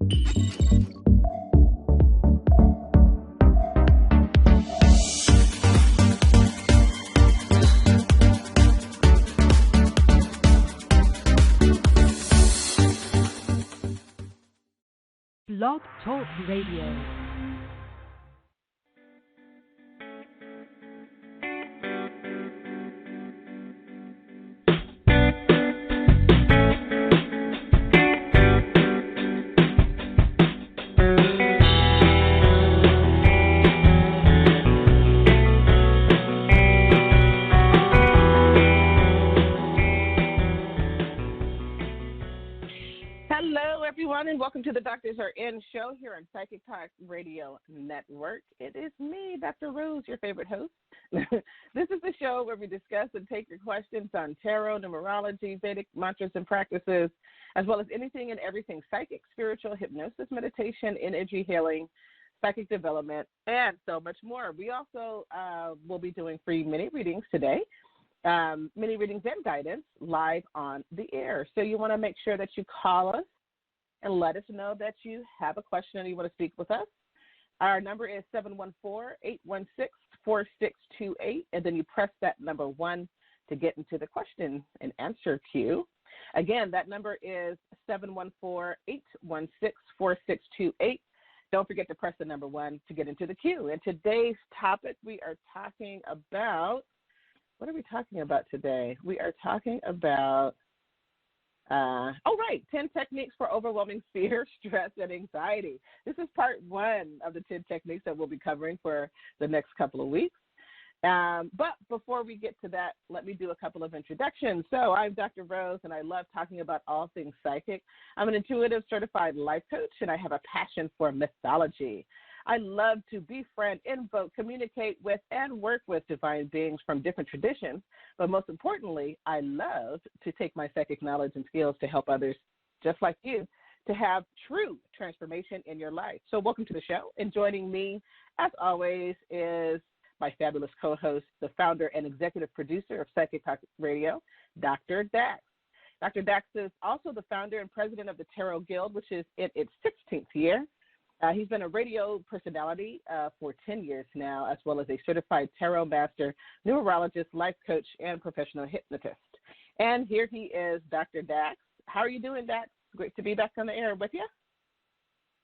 Blog Talk Radio. And welcome to the Doctors Are In show here on Psychic Talk Radio Network. It is me, Dr. Rose, your favorite host. This is the show where we discuss and take your questions on tarot, numerology, Vedic mantras and practices, as well as anything and everything psychic, spiritual, hypnosis, meditation, energy healing, psychic development, and so much more. We also will be doing free mini readings today. Mini readings and guidance live on the air. So you want to make sure that you call us and let us know that you have a question and you want to speak with us. Our number is 714-816-4628, and then you press that number 1 to get into the question and answer queue. Again, that number is 714-816-4628. Don't forget to press the number 1 to get into the queue. And today's topic, we are talking about, what are we talking about today? We are talking about 10 techniques for overwhelming fear, stress, and anxiety. This is part 1 of the 10 techniques that we'll be covering for the next couple of weeks. But before we get to that, let me do a couple of introductions. So I'm Dr. Rose, and I love talking about all things psychic. I'm an intuitive certified life coach, and I have a passion for mythology. I love to befriend, invoke, communicate with, and work with divine beings from different traditions. But most importantly, I love to take my psychic knowledge and skills to help others, just like you, to have true transformation in your life. So welcome to the show. And joining me, as always, is my fabulous co-host, the founder and executive producer of Psychic Talk Radio, Dr. Dax. Dr. Dax is also the founder and president of the Tarot Guild, which is in its 16th year. He's been a radio personality for 10 years now, as well as a certified tarot master, numerologist, life coach, and professional hypnotist. And here he is, Dr. Dax. How are you doing, Dax? Great to be back on the air with you.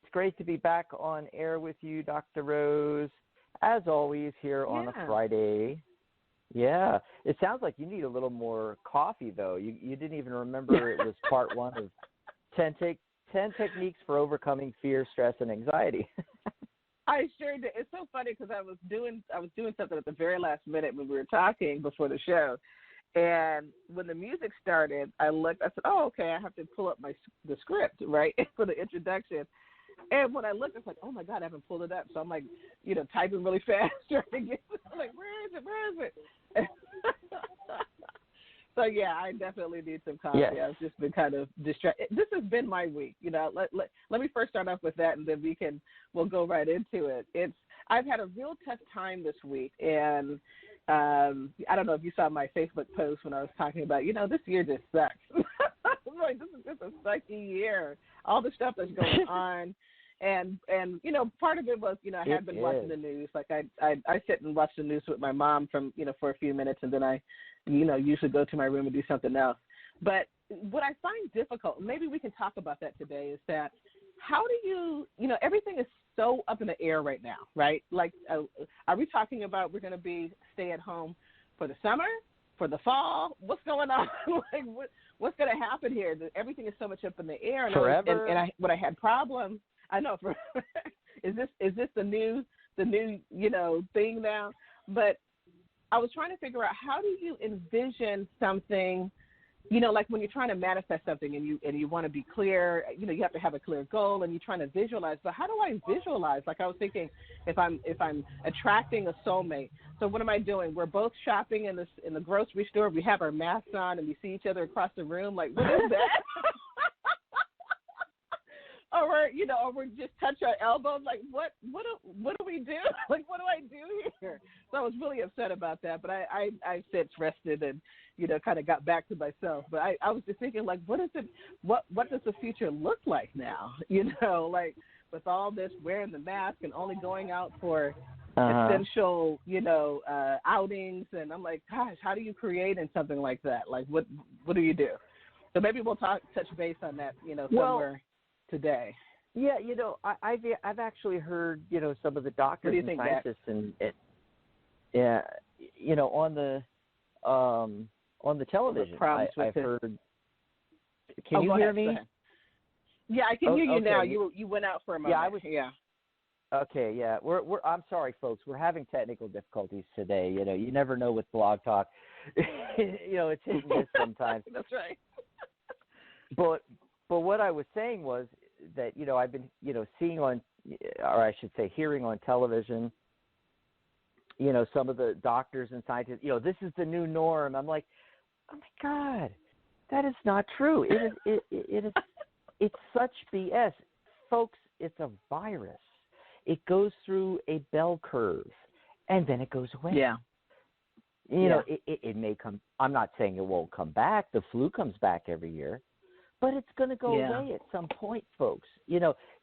It's great to be back on air with you, Dr. Rose, as always, here on a Friday. Yeah. It sounds like you need a little more coffee, though. You didn't even remember it was part 1 of 10 techniques for overcoming fear, stress, and anxiety. I sure did. It's so funny because I was doing something at the very last minute when we were talking before the show, and when the music started, I looked. I said, "Oh, okay. I have to pull up the script, right, for the introduction." And when I looked, I was like, "Oh my God, I haven't pulled it up." So I'm like, typing really fast, trying to get. I'm like, "Where is it? Where is it?" So, yeah, I definitely need some coffee. Yes. I've just been kind of distracted. This has been my week. Let me first start off with that, and then we'll go right into it. I've had a real tough time this week, and I don't know if you saw my Facebook post when I was talking about, this year just sucks. I'm like, this is just a sucky year. All the stuff that's going on. And part of it was, I had been watching the news. Like I sit and watch the news with my mom for a few minutes, and then I, usually go to my room and do something else. But what I find difficult, maybe we can talk about that today, is that how do you, everything is so up in the air right now, right? Like, are we talking about we're going to stay at home for the summer, for the fall? What's going on? Like, what's going to happen here? Everything is so much up in the air. And Forever. When I had problems. I know. Is this the new thing now? But I was trying to figure out, how do you envision something, like when you're trying to manifest something and you want to be clear, you have to have a clear goal and you're trying to visualize. But how do I visualize? Like I was thinking, if I'm attracting a soulmate, so what am I doing? We're both shopping in the grocery store. We have our masks on and we see each other across the room. Like, what is that? Or or we just touch our elbows. Like, what do we do? Like, what do I do here? So I was really upset about that, but I since rested and, kind of got back to myself. But I was just thinking, like, what does the future look like now? Like with all this wearing the mask and only going out for essential, outings. And I'm like, gosh, how do you create in something like that? Like, what do you do? So maybe we'll touch base on that, somewhere today. Yeah, I've actually heard, some of the doctors and scientists on the television. I've heard. Can you hear me? Yeah, I can hear you okay. now. You went out for a moment. Yeah. Okay, yeah. I'm sorry, folks. We're having technical difficulties today. You never know with Blog Talk. It's hit and miss sometimes. That's right. But what I was saying was that, I've been, seeing on, or I should say hearing on television, some of the doctors and scientists, this is the new norm. I'm like, oh my God, that is not true. It is it's such BS. Folks, it's a virus. It goes through a bell curve and then it goes away. Yeah. It may come. I'm not saying it won't come back. The flu comes back every year. But it's going to go away at some point, folks.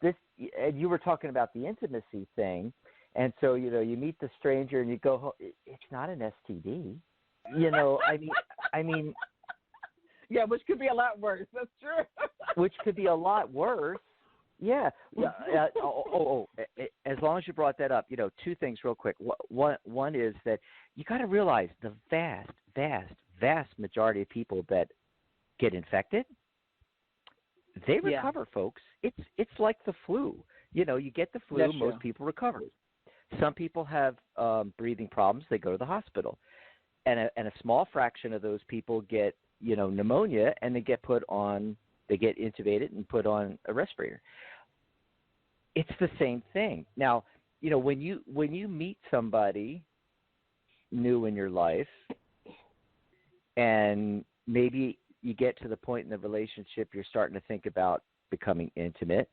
This. And you were talking about the intimacy thing, and so you meet the stranger and you go, it's not an STD. I mean. Yeah, which could be a lot worse. That's true. Which could be a lot worse. Yeah. As long as you brought that up, two things real quick. One is that you got to realize the vast majority of people that get infected, they recover, folks. It's like the flu. You get the flu, That's most true. people recover. Some people have breathing problems. They go to the hospital. And a small fraction of those people get, pneumonia, and they get intubated and put on a respirator. It's the same thing. Now, when you meet somebody new in your life and maybe you get to the point in the relationship you're starting to think about becoming intimate,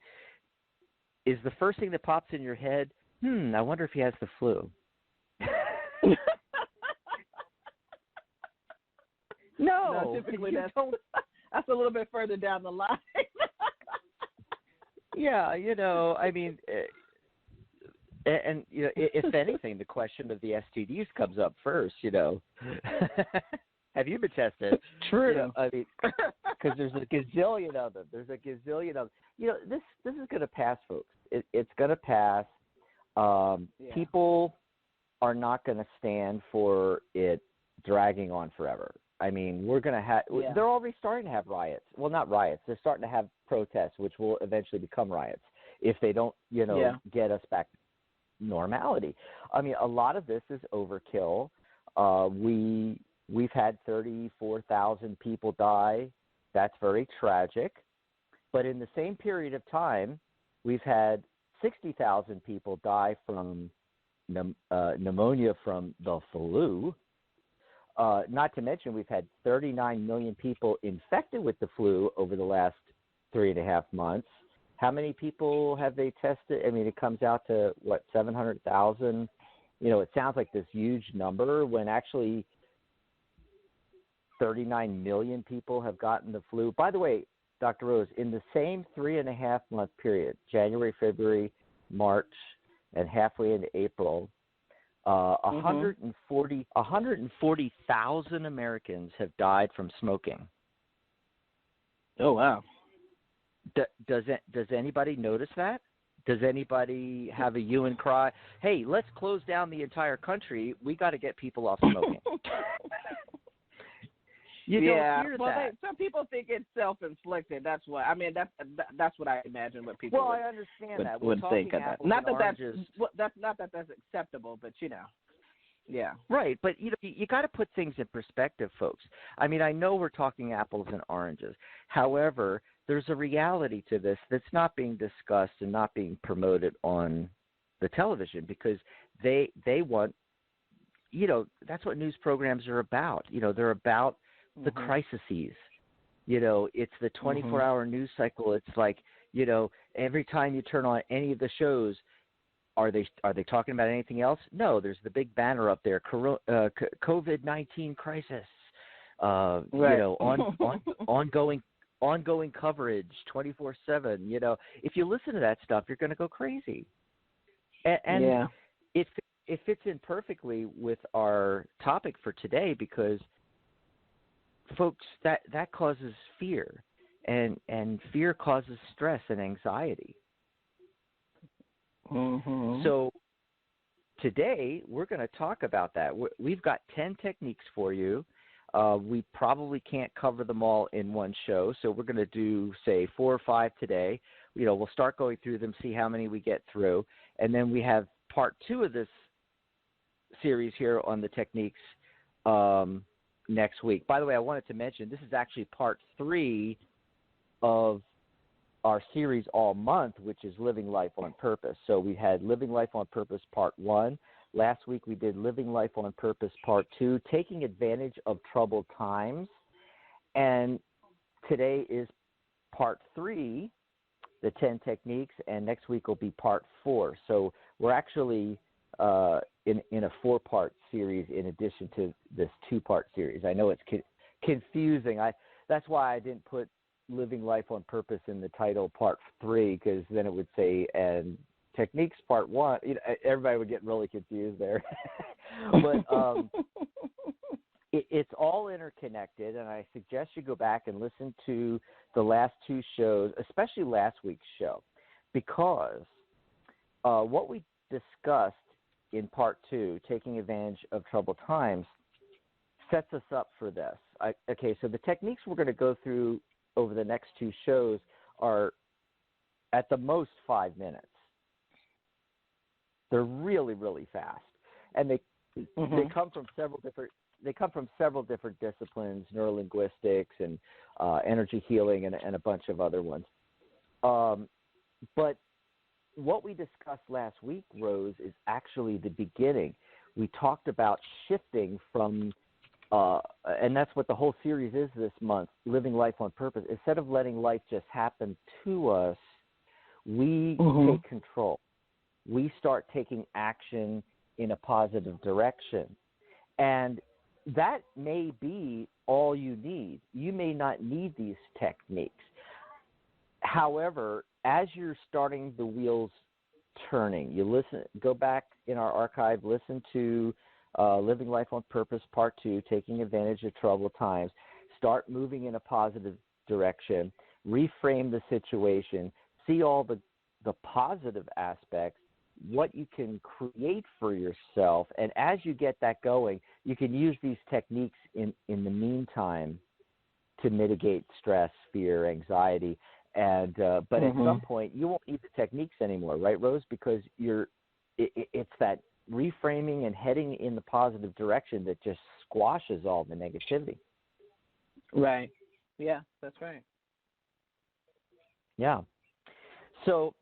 is the first thing that pops in your head, I wonder if he has the flu. No, typically that's a little bit further down the line. Yeah, I mean, and if anything, the question of the STDs comes up first. Have you been tested? True. I mean, because there's a gazillion of them. This is going to pass, folks. It's going to pass. People are not going to stand for it dragging on forever. I mean, we're going to have – they're already starting to have riots. Well, not riots. They're starting to have protests, which will eventually become riots if they don't, get us back to normality. I mean, a lot of this is overkill. We've had 34,000 people die. That's very tragic. But in the same period of time, we've had 60,000 people die from pneumonia from the flu. Not to mention, we've had 39 million people infected with the flu over the last 3.5 months. How many people have they tested? I mean, it comes out to, 700,000? It sounds like this huge number when actually 39 million people have gotten the flu. By the way, Dr. Rose, in the same 3.5 month period, January, February, March, and halfway into April, 140,000 Americans have died from smoking. Oh, wow. Does anybody notice that? Does anybody have a hue and cry? Hey, let's close down the entire country. We got to get people off smoking. You don't hear that. Some people think it's self-inflicted. That's what I mean. That's what I imagine. What people I understand that. would think of that. Not that that's acceptable, but yeah. Right, but you got to put things in perspective, folks. I mean, I know we're talking apples and oranges. However, there's a reality to this that's not being discussed and not being promoted on the television because they want, that's what news programs are about. They're about the crises. It's the 24-hour news cycle. It's like, Every time you turn on any of the shows, are they talking about anything else? No, there's the big banner up there, COVID-19 crisis. Right. Ongoing coverage 24/7. If you listen to that stuff, you're going to go crazy. And yeah. it fits in perfectly with our topic for today because, folks, that causes fear, and fear causes stress and anxiety. Mm-hmm. So today we're going to talk about that. We've got 10 techniques for you. We probably can't cover them all in one show, so we're going to do, say, 4 or 5 today. We'll start going through them, see how many we get through, and then we have part 2 of this series here on the techniques next week. By the way, I wanted to mention this is actually part 3 of our series all month, which is Living Life on Purpose. So we had Living Life on Purpose Part 1. Last week we did Living Life on Purpose Part 2, Taking Advantage of Troubled Times. And today is Part 3, the 10 techniques, and next week will be Part 4. So we're actually in a 4-part series in addition to this 2-part series. I know it's confusing. That's why I didn't put Living Life on Purpose in the title Part 3, because then it would say, and Techniques Part 1. Everybody would get really confused there. But it's all interconnected, and I suggest you go back and listen to the last 2 shows, especially last week's show, because what we discussed in Part 2, Taking Advantage of Troubled Times, sets us up for this. Okay, so the techniques we're going to go through over the next 2 shows are at the most 5 minutes. They're really, really fast, and they come from several different disciplines, neurolinguistics and energy healing, and a bunch of other ones. But what we discussed last week, Rose, is actually the beginning. We talked about shifting from and that's what the whole series is this month, Living Life on Purpose. Instead of letting life just happen to us, we take control. We start taking action in a positive direction. And that may be all you need. You may not need these techniques. However, as you're starting the wheels turning, go back in our archive, listen to Living Life on Purpose Part 2, Taking Advantage of Troubled Times. Start moving in a positive direction. Reframe the situation. See all the positive aspects, what you can create for yourself. And as you get that going, you can use these techniques in the meantime to mitigate stress, fear, anxiety. And but at some point, you won't need the techniques anymore, right, Rose? Because it's that reframing and heading in the positive direction that just squashes all the negativity. Right. Yeah, that's right. Yeah. So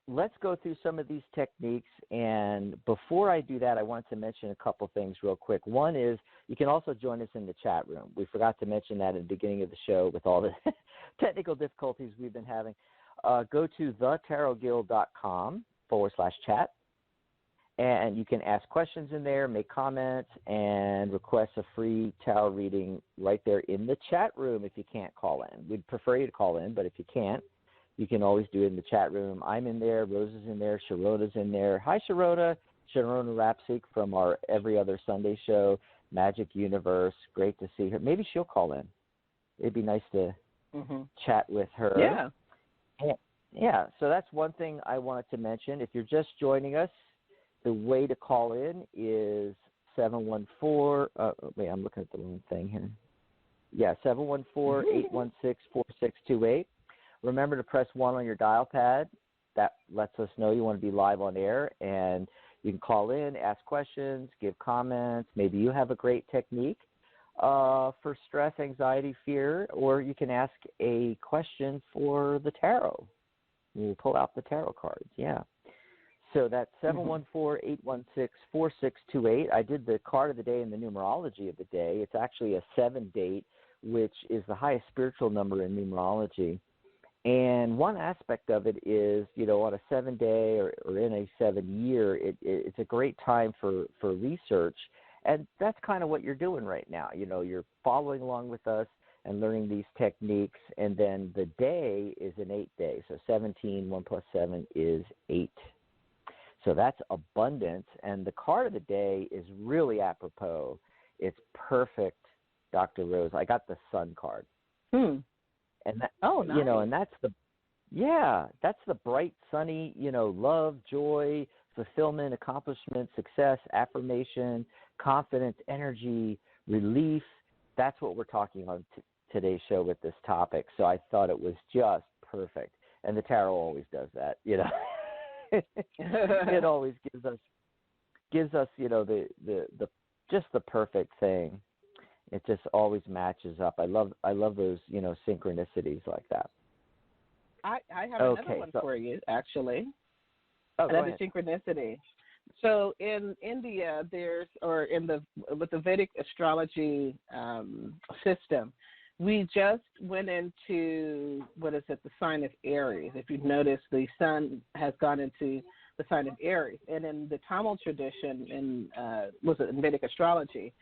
let's go through some of these techniques. And before I do that, I want to mention a couple things real quick. One is you can also join us in the chat room. We forgot to mention that at the beginning of the show with all the technical difficulties we've been having. Go to thetarotguild.com/chat. And you can ask questions in there, make comments, and request a free tarot reading right there in the chat room if you can't call in. We'd prefer you to call in, but if you can't, you can always do it in the chat room. I'm in there. Rose is in there. Sharona's in there. Hi, Sharona. Sharona Rapsik from our Every Other Sunday show, Magic Universe. Great to see her. Maybe she'll call in. It'd be nice to chat with her. Yeah. Yeah, so that's one thing I wanted to mention. If you're just joining us, the way to call in is 714 wait, I'm looking at the wrong thing here. Yeah, 714-816-4628. Remember to press 1 on your dial pad. That lets us know you want to be live on air, and you can call in, ask questions, give comments. Maybe you have a great technique for stress, anxiety, fear, or you can ask a question for the tarot. You pull out the tarot cards, yeah. So that's 714-816-4628. I did the card of the day and the numerology of the day. It's actually a 7 date, which is the highest spiritual number in numerology. And one aspect of it is, on a 7-day or in a 7-year, it's a great time for research. And that's kind of what you're doing right now. You're following along with us and learning these techniques. And then the day is an 8-day. So 17, 1 plus 7 is 8. So that's abundance. And the card of the day is really apropos. It's perfect, Dr. Rose. I got the Sun card. And that, nice. And that's the bright, sunny, love, joy, fulfillment, accomplishment, success, affirmation, confidence, energy, relief. That's what we're talking on today's show with this topic. So I thought it was just perfect. And the tarot always does that, It always gives us, the just the perfect thing. It just always matches up. I love those, synchronicities like that. I have another one for you, actually. Another synchronicity. So in India, with the Vedic astrology system, we just went into, the sign of Aries. If you've noticed, the sun has gone into the sign of Aries. And in the Tamil tradition, in Vedic astrology,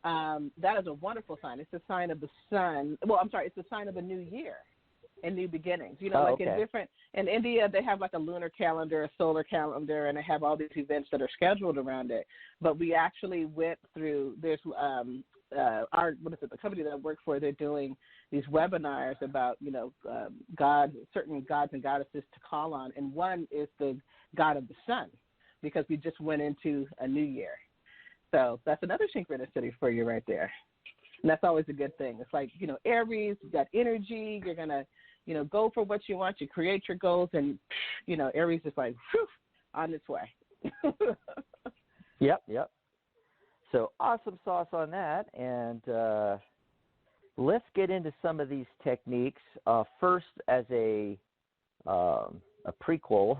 that is a wonderful sign. It's the sign of the sun. It's the sign of a new year and new beginnings. In India, they have like a lunar calendar, a solar calendar, and they have all these events that are scheduled around it. But we actually went through, there's the company that I work for, they're doing these webinars about, certain gods and goddesses to call on. And one is the god of the sun, because we just went into a new year. So that's another synchronicity for you right there. And that's always a good thing. It's like, Aries, you got energy, you're going to, go for what you want, you create your goals, and, Aries is like, whew, on its way. Yep. So awesome sauce on that. And let's get into some of these techniques. First, as a prequel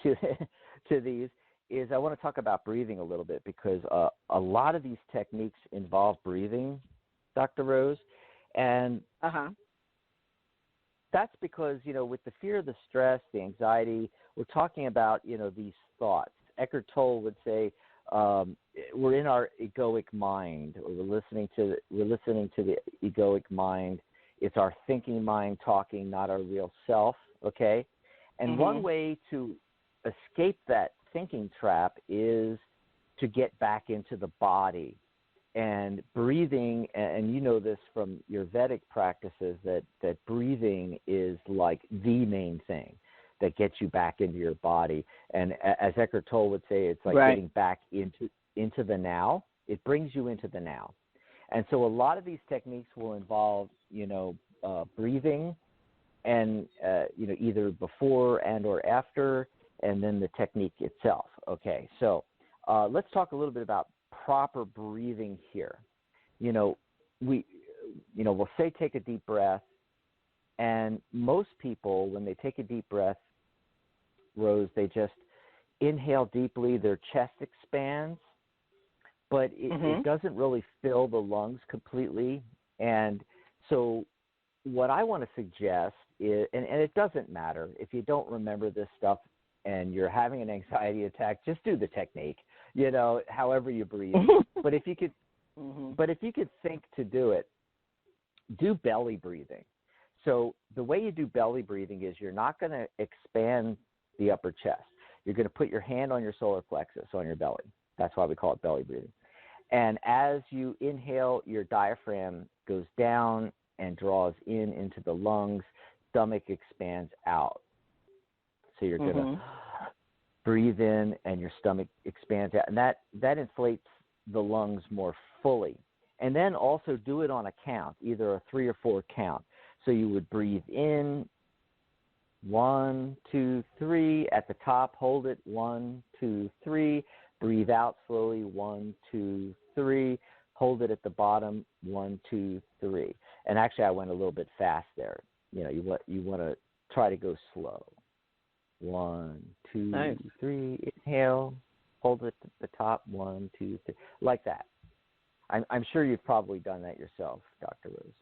to these, is I want to talk about breathing a little bit, because a lot of these techniques involve breathing, Dr. Rose. And that's because, with the fear, the stress, the anxiety, we're talking about, these thoughts. Eckhart Tolle would say we're in our egoic mind, or we're listening to the egoic mind. It's our thinking mind talking, not our real self, okay? And one way to escape that thinking trap is to get back into the body. And breathing, and you know this from your Vedic practices, that breathing is like the main thing that gets you back into your body. And as Eckhart Tolle would say, it's like getting back into the now. It brings you into the now. And so a lot of these techniques will involve, breathing, and, either before and or after, and then the technique itself. Okay, so let's talk a little bit about proper breathing here. We'll say take a deep breath, and most people, when they take a deep breath, Rose, they just inhale deeply, their chest expands, but it doesn't really fill the lungs completely. And so what I want to suggest is, and it doesn't matter if you don't remember this stuff and you're having an anxiety attack, just do the technique, however you breathe. But if you could think to do it, do belly breathing. So the way you do belly breathing is you're not going to expand the upper chest. You're going to put your hand on your solar plexus, on your belly. That's why we call it belly breathing. And as you inhale, your diaphragm goes down and draws into the lungs. Stomach expands out. So you're going to breathe in, and your stomach expands out. And that inflates the lungs more fully. And then also do it on a count, either a 3 or 4 count. So you would breathe in, 1, 2, 3. At the top, hold it, 1, 2, 3. Breathe out slowly, 1, 2, 3. Hold it at the bottom, 1, 2, 3. And actually, I went a little bit fast there. You want to try to go slow. 1, 2, 3. Inhale, hold it at the top, 1, 2, 3, like that. I'm sure you've probably done that yourself, Dr. Rose.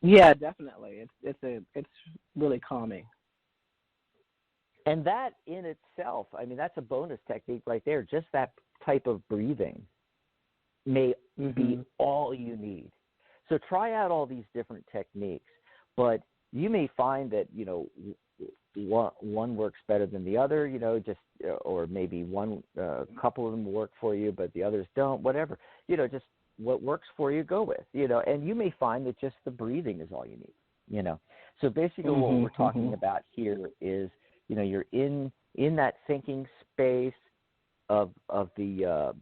Yeah, definitely. It's really calming. And that in itself, I mean, that's a bonus technique right there. Just that type of breathing may be all you need. So try out all these different techniques, but you may find that, one works better than the other, or maybe one, couple of them work for you, but the others don't, whatever, just what works for you, go with, and you may find that just the breathing is all you need, So basically what we're talking about here is, you're in that thinking space of the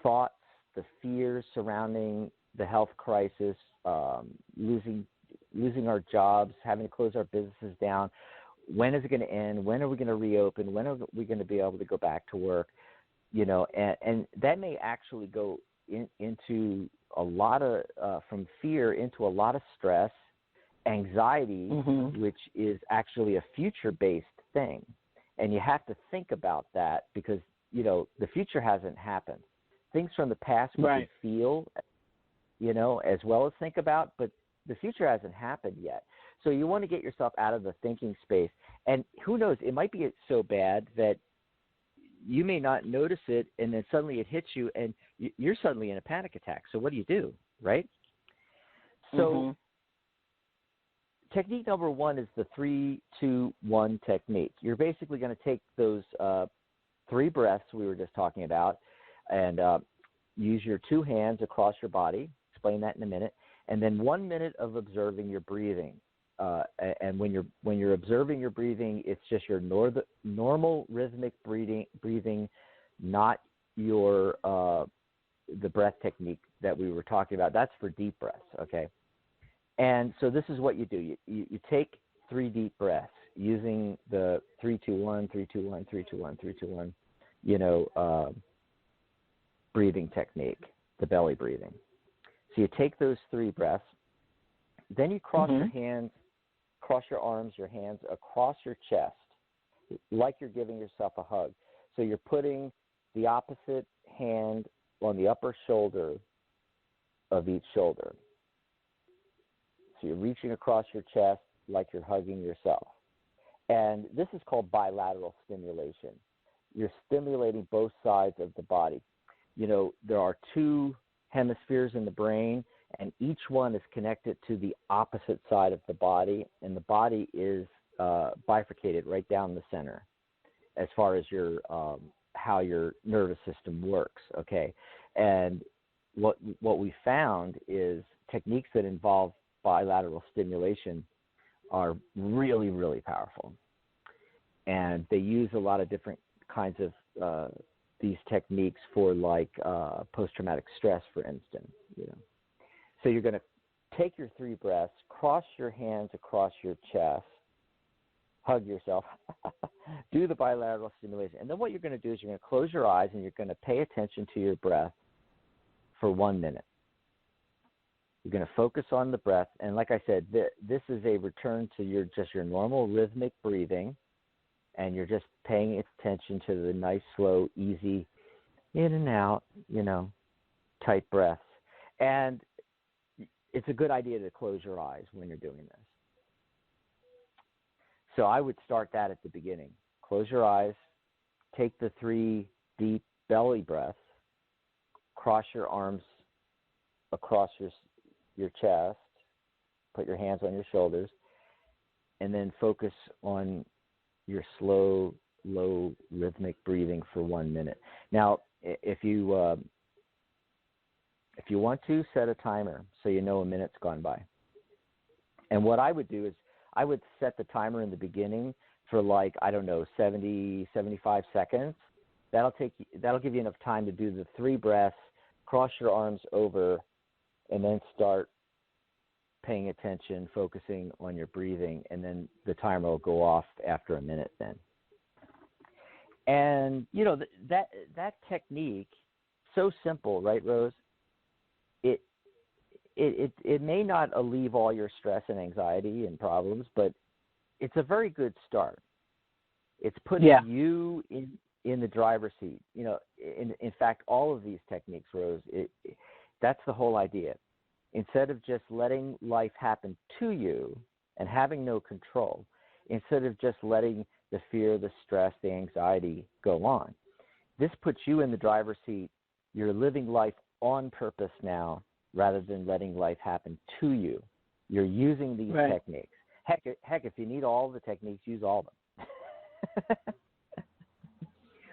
thoughts, the fears surrounding the health crisis, losing our jobs, having to close our businesses down. When is it going to end? When are we going to reopen? When are we going to be able to go back to work? And that may actually go into a lot of from fear into a lot of stress, anxiety, which is actually a future-based thing. And you have to think about that because, the future hasn't happened. Things from the past we can feel, as well as think about, but the future hasn't happened yet. So you want to get yourself out of the thinking space. And who knows, it might be so bad that you may not notice it, and then suddenly it hits you, and you're suddenly in a panic attack. So what do, right? So technique number one is the 3-2-1 technique. You're basically going to take those 3 breaths we were just talking about and use your 2 hands across your body. Explain that in a minute. And then 1 minute of observing your breathing. And when you're observing your breathing, it's just your normal rhythmic breathing, not your the breath technique that we were talking about. That's for deep breaths, okay? And so this is what you do. You take 3 deep breaths using the 3-2-1, 3-2-1, 3-2-1, 3-2-1, breathing technique, the belly breathing. So you take those 3 breaths, then you cross your hands, cross your arms, your hands across your chest, like you're giving yourself a hug. So you're putting the opposite hand on the upper shoulder of each shoulder. So you're reaching across your chest like you're hugging yourself. And this is called bilateral stimulation. You're stimulating both sides of the body. There are 2 hemispheres in the brain, and each one is connected to the opposite side of the body, and the body is bifurcated right down the center as far as your how your nervous system works, okay? And what we found is techniques that involve bilateral stimulation are really, really powerful. And they use a lot of different kinds of these techniques for post-traumatic stress, for instance. So you're going to take your 3 breaths, cross your hands across your chest, hug yourself, do the bilateral stimulation. And then what you're going to do is you're going to close your eyes and you're going to pay attention to your breath for 1 minute. You're going to focus on the breath. And like I said, this is a return to your normal rhythmic breathing. And you're just paying attention to the nice, slow, easy, in and out, type breaths. And it's a good idea to close your eyes when you're doing this. So I would start that at the beginning. Close your eyes, take the 3 deep belly breaths, cross your arms across your chest, put your hands on your shoulders, and then focus on your slow, low, rhythmic breathing for 1 minute. Now, if you want to, set a timer so you know a minute's gone by. And what I would do is I would set the timer in the beginning for 70, 75 seconds. That'll give you enough time to do the 3 breaths, cross your arms over, and then start paying attention, focusing on your breathing, and then the timer will go off after a minute then. And, that technique, so simple, right, Rose? It may not alleviate all your stress and anxiety and problems, but it's a very good start. It's putting you in the driver's seat. In fact, all of these techniques, Rose, that's the whole idea. instead of just letting life happen to you and having no control, instead of just letting the fear, the stress, the anxiety go on. This puts you in the driver's seat. You're living life on purpose now rather than letting life happen to you. You're using these techniques. Heck, if you need all the techniques, use all of them.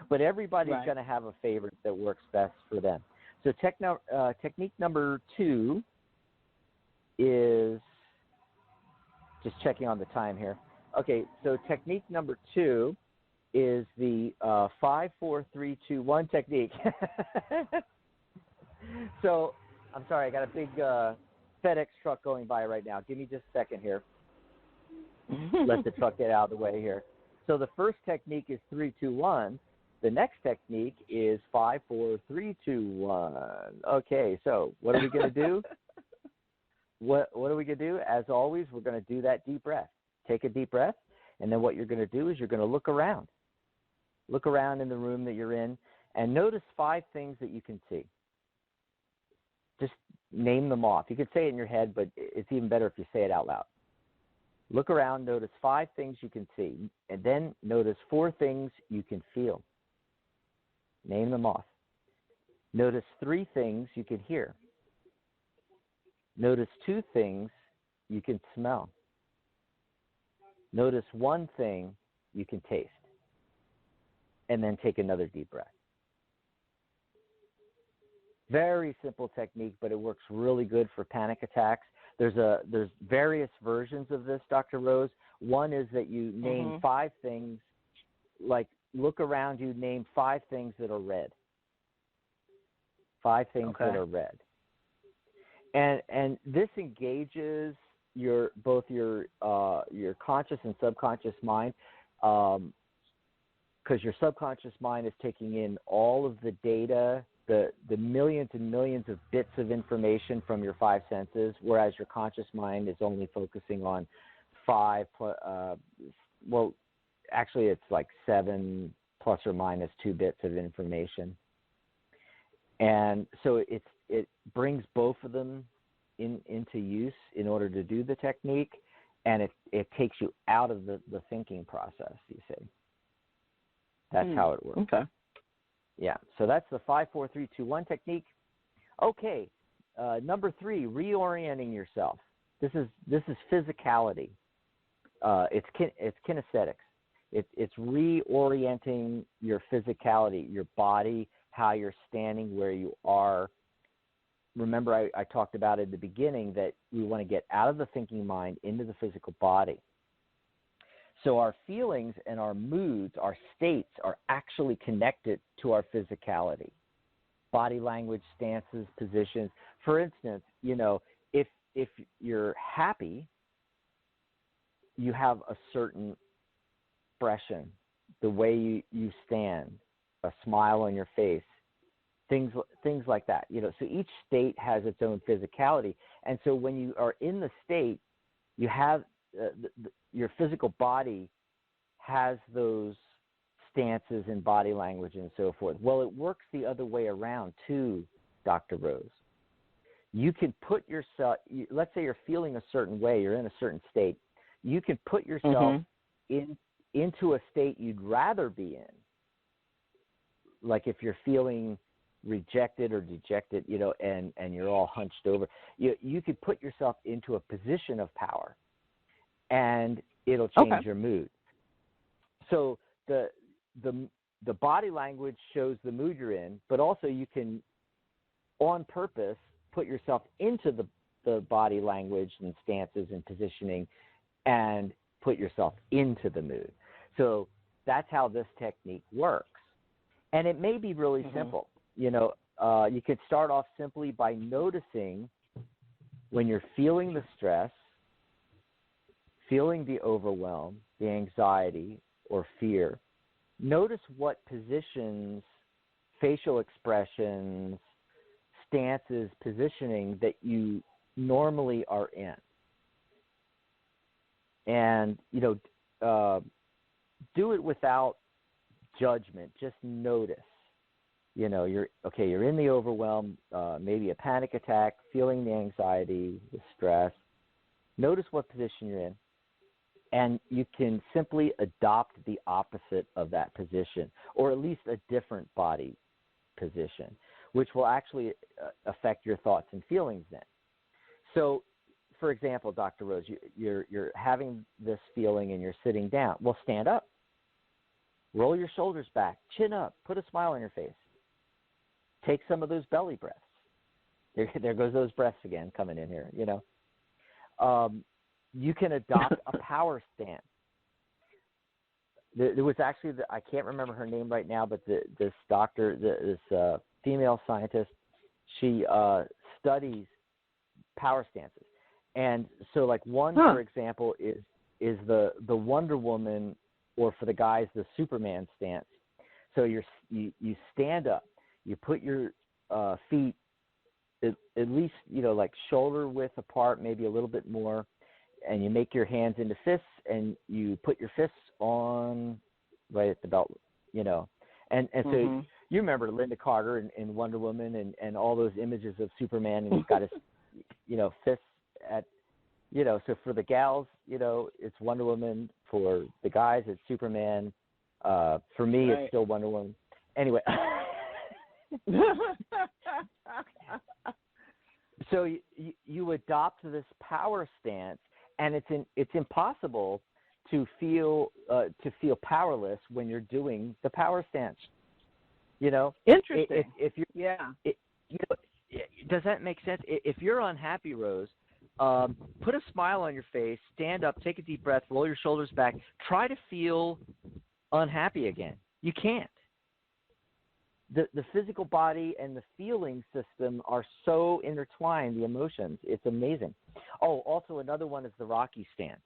But everybody's going to have a favorite that works best for them. So technique number 2 is, just checking on the time here. Okay, so technique number 2 is the 5, 4, 3, 2, 1 technique. So, I'm sorry, I got a big FedEx truck going by right now. Give me just a second here. Let the truck get out of the way here. So the first technique is 3, 2, 1. The next technique is 5, 4, 3, 2, 1. Okay, so what are we going to do? What are we going to do? As always, we're going to do that deep breath. Take a deep breath, and then what you're going to do is you're going to look around. Look around in the room that you're in, and notice 5 things that you can see. Just name them off. You could say it in your head, but it's even better if you say it out loud. Look around, notice 5 things you can see, and then notice 4 things you can feel. Name them off. Notice 3 things you can hear. Notice 2 things you can smell. Notice 1 thing you can taste. And then take another deep breath. Very simple technique, but it works really good for panic attacks. There's various versions of this, Dr. Rose. One is that you name 5 things, like look around you, name 5 things that are red. 5 things that are red. And this engages both your conscious and subconscious mind, because your subconscious mind is taking in all of the data, the millions and millions of bits of information from your 5 senses, whereas your conscious mind is only focusing on 5, well, actually it's like 7 plus or minus 2 bits of information. And so it brings both of them into use in order to do the technique, and it takes you out of the thinking process, you see. That's how it works. Okay. Yeah, so that's the 5, 4, 3, 2, 1 technique. Okay, number 3, reorienting yourself. This is physicality. It's kinesthetics. It's reorienting your physicality, your body, how you're standing, where you are. Remember, I talked about at the beginning that we want to get out of the thinking mind into the physical body. So our feelings and our moods, our states, are actually connected to our physicality. Body language, stances, positions. For instance, if you're happy, you have a certain expression, the way you stand, a smile on your face, things like that. So each state has its own physicality, and so when you are in the state, you have your physical body has those stances and body language and so forth. Well, it works the other way around too, Dr. Rose. You can put yourself, let's say you're feeling a certain way, you're in a certain state, you can put yourself into a state you'd rather be in. Like if you're feeling rejected or dejected, and you're all hunched over, you could put yourself into a position of power, and it'll change your mood. So the body language shows the mood you're in, but also you can, on purpose, put yourself into the body language and stances and positioning and put yourself into the mood. So that's how this technique works. And it may be really simple. You could start off simply by noticing when you're feeling the stress, feeling the overwhelm, the anxiety or fear. Notice what positions, facial expressions, stances, positioning that you normally are in. And, do it without judgment. Just notice. You're in the overwhelm, maybe a panic attack, feeling the anxiety, the stress. Notice what position you're in, and you can simply adopt the opposite of that position, or at least a different body position, which will actually affect your thoughts and feelings then. So, for example, Dr. Rose, you're having this feeling and you're sitting down. Well, stand up. Roll your shoulders back, chin up, put a smile on your face. Take some of those belly breaths. There goes those breaths again coming in here, You can adopt a power stance. There was actually, I can't remember her name right now, but this doctor, this female scientist, she studies power stances. And so like one, for example, is the Wonder Woman, or for the guys, the Superman stance. So you stand up, you put your feet at least, like shoulder width apart, maybe a little bit more, and you make your hands into fists, and you put your fists on right at the belt, And so you remember Linda Carter in Wonder Woman and all those images of Superman, and he's got his, fists at, so for the gals, it's Wonder Woman. For the guys, it's Superman. For me, It's still Wonder Woman. Anyway. So you adopt this power stance, and it's impossible to feel powerless when you're doing the power stance. Interesting. If you're, does that make sense? If you're unhappy, Rose, put a smile on your face, stand up, take a deep breath, roll your shoulders back. Try to feel unhappy again. You can't. The physical body and the feeling system are so intertwined, the emotions. It's amazing. Oh, also another one is the Rocky stance.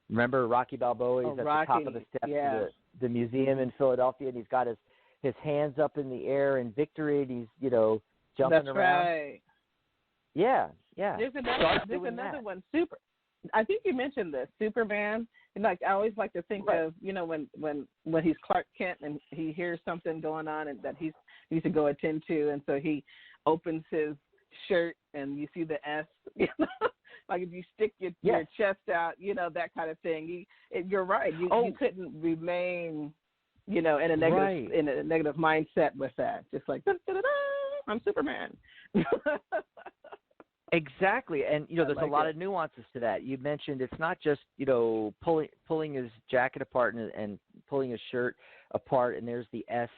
Remember Rocky Balboa? He's at the top of the steps of the museum in Philadelphia, and he's got his hands up in the air in victory, and he's, jumping around. Right. Yeah. There's another one. I think you mentioned this, Superman. And I always like to think of, when he's Clark Kent and he hears something going on and that he needs to go attend to, and so he opens his shirt and you see the S, like if you stick your chest out, that kind of thing. You're right. You couldn't remain, in a negative mindset with that. Just like, da-da-da-da, I'm Superman. Exactly, and there's a lot of nuances to that. You mentioned it's not just pulling his jacket apart and pulling his shirt apart, and there's the S,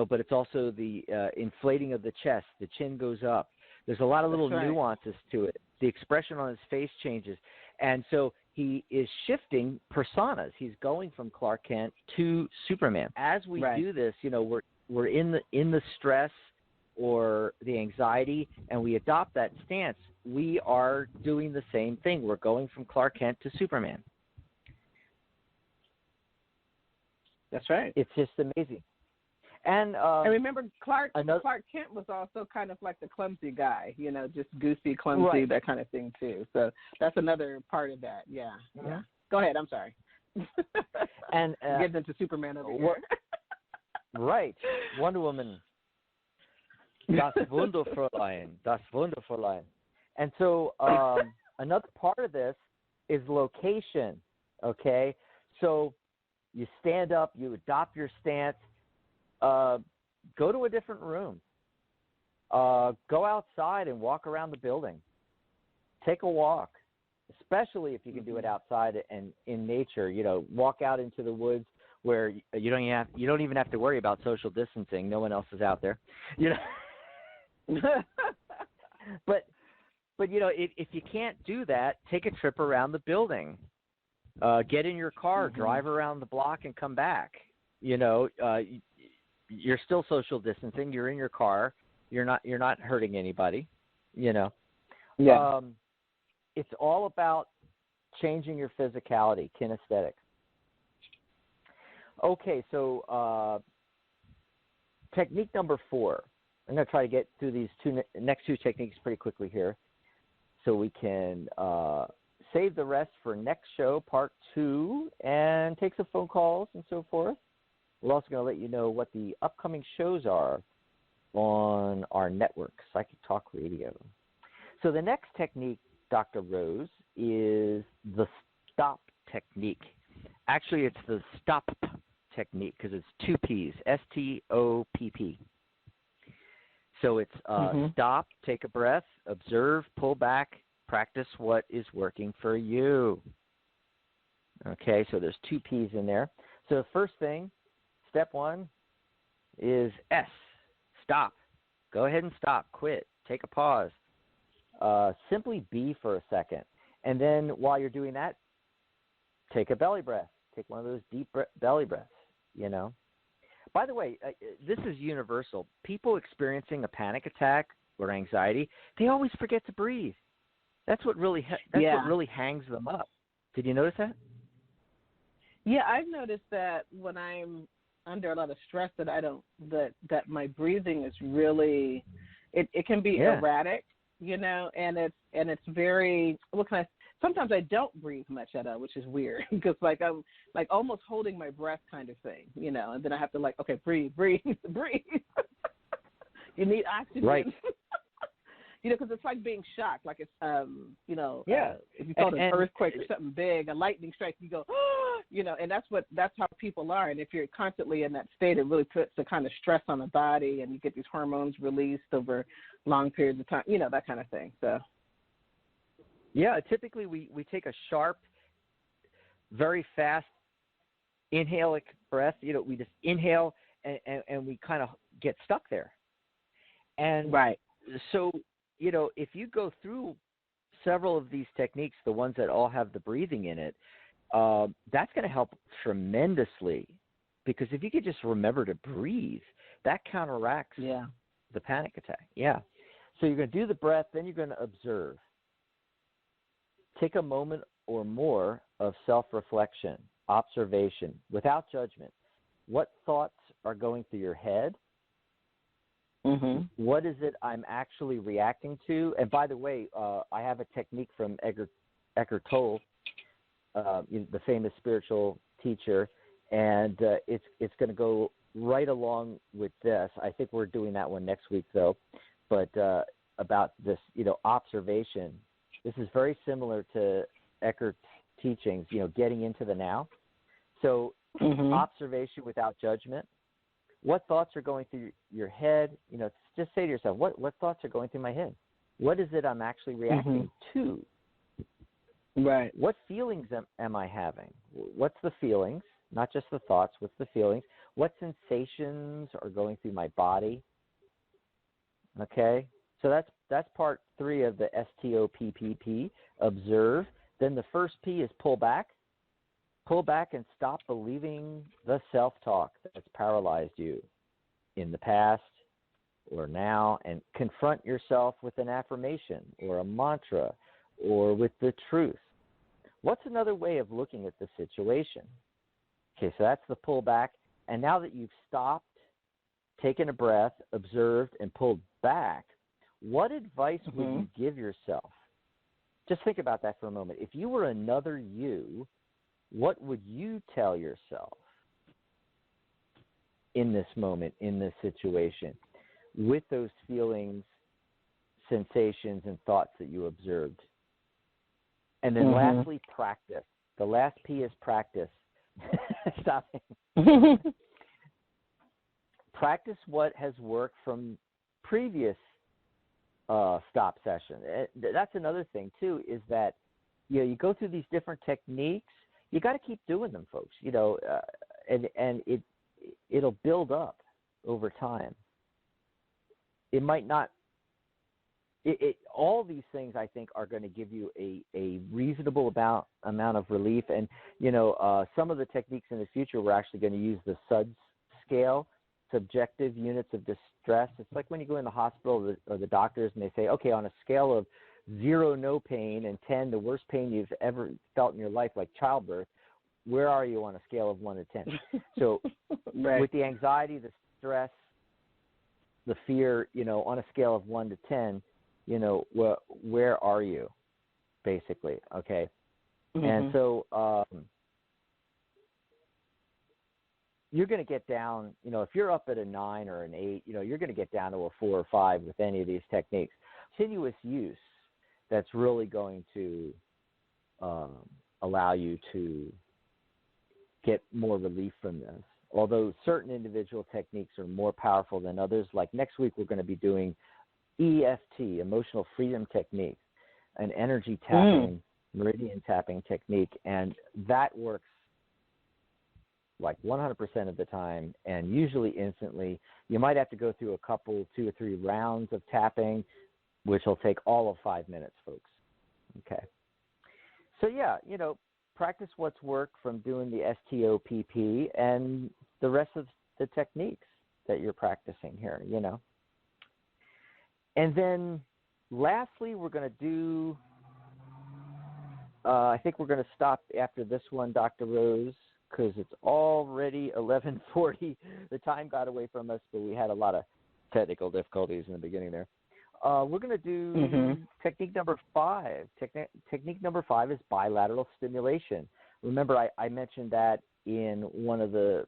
but it's also the inflating of the chest. The chin goes up. There's a lot of little nuances to it. The expression on his face changes, and so he is shifting personas. He's going from Clark Kent to Superman. As we do this, we're in the stress or the anxiety, and we adopt that stance, we are doing the same thing. We're going from Clark Kent to Superman. That's right. It's just amazing. And remember, Clark Kent was also kind of like the clumsy guy, just goofy, clumsy, that kind of thing too. So that's another part of that. Yeah. Go ahead. I'm sorry. And getting into Superman over here. Right. Wonder Woman. Das Wunderfräulein. Das Wunderfräulein. And so another part of this is location, okay? So you stand up, you adopt your stance, go to a different room. Go outside and walk around the building. Take a walk, especially if you can do it outside and in nature. Walk out into the woods where you don't even have to worry about social distancing. No one else is out there. But if you can't do that, take a trip around the building. Get in your car, drive around the block, and come back. You're still social distancing. You're in your car. You're not hurting anybody. It's all about changing your physicality, kinesthetics. Okay, so technique number 4. I'm going to try to get through these next two techniques pretty quickly here so we can save the rest for next show, part 2, and take some phone calls and so forth. We're also going to let you know what the upcoming shows are on our network, Psychic Talk Radio. So the next technique, Dr. Rose, is the stop technique. Actually, it's the stop technique because it's two P's, S-T-O-P-P. So it's stop, take a breath, observe, pull back, practice what is working for you. Okay, so there's two P's in there. So the first thing, step one, is S, stop. Go ahead and stop, quit, take a pause. Simply be for a second. And then while you're doing that, take a belly breath. Take one of those deep belly breaths, you know. By the way, this is universal. People experiencing a panic attack or anxiety, they always forget to breathe. That's what really what really hangs them up. Did you notice that? Yeah, I've noticed that when I'm under a lot of stress that my breathing is really it can be erratic, you know, and it's very sometimes I don't breathe much at all, which is weird because I'm almost holding my breath kind of thing, you know, and then I have to okay, breathe. You need oxygen. Right. You know, because it's like being shocked, like it's, you know, if you felt an earthquake or something big, a lightning strike, you go, oh, you know, and that's how people are. And if you're constantly in that state, it really puts a kind of stress on the body, and you get these hormones released over long periods of time, you know, that kind of thing. So. Yeah, typically we take a sharp, very fast inhale breath. You know, we just inhale and we kind of get stuck there. And so, you know, if you go through several of these techniques, the ones that all have the breathing in it, that's going to help tremendously, because if you could just remember to breathe, that counteracts the panic attack. Yeah. So you're going to do the breath, then you're going to observe. Take a moment or more of self-reflection, observation, without judgment. What thoughts are going through your head? Mm-hmm. What is it I'm actually reacting to? And by the way, I have a technique from Eckhart Tolle, the famous spiritual teacher, and it's going to go right along with this. I think we're doing that one next week, though. But about this, you know, observation. This is very similar to Eckhart's teachings, you know, getting into the now. So observation without judgment. What thoughts are going through your head? You know, just say to yourself, what thoughts are going through my head? What is it I'm actually reacting to? Right. What feelings am I having? What's the feelings? Not just the thoughts. What's the feelings? What sensations are going through my body? Okay? So that's part 3 of the STOPPP, observe. Then the first P is pull back. Pull back and stop believing the self-talk that's paralyzed you in the past or now, and confront yourself with an affirmation or a mantra or with the truth. What's another way of looking at the situation? Okay, so that's the pull back. And now that you've stopped, taken a breath, observed, and pulled back, what advice would you give yourself? Just think about that for a moment. If you were another you, what would you tell yourself in this moment, in this situation, with those feelings, sensations, and thoughts that you observed? And then lastly, practice. The last P is practice. Stop. Practice what has worked from previous stop session. That's another thing too, is that, you know, you go through these different techniques. You got to keep doing them, folks. You know, and it'll build up over time. It might not. All these things, I think, are going to give you a reasonable amount of relief. And, you know, some of the techniques in the future, we're actually going to use the SUDS scale, subjective units of distress. It's like when you go in the hospital or the doctors and they say, okay, on a scale of 0, no pain, and 10, the worst pain you've ever felt in your life, like childbirth, where are you on a scale of 1 to 10? So with the anxiety, the stress, the fear, you know, on a scale of 1 to 10, you know, where are you, basically, okay? And so, you're going to get down, if you're up at a 9 or an 8, you're going to get down to a 4 or 5 with any of these techniques. Continuous use that's really going to allow you to get more relief from this. Although certain individual techniques are more powerful than others, like next week we're going to be doing EFT, Emotional Freedom Technique, an energy tapping, meridian tapping technique, and that works like 100% of the time and usually instantly. You might have to go through a couple, 2 or 3 rounds of tapping, which will take all of 5 minutes, folks. Okay. So, yeah, practice what's worked from doing the STOPP and the rest of the techniques that you're practicing here, And then lastly, we're going to do, I think we're going to stop after this one, Dr. Rose, because it's already 11:40. The time got away from us, but we had a lot of technical difficulties in the beginning there. We're going to do technique number 5. Technique number 5 is bilateral stimulation. Remember, I mentioned that in one of the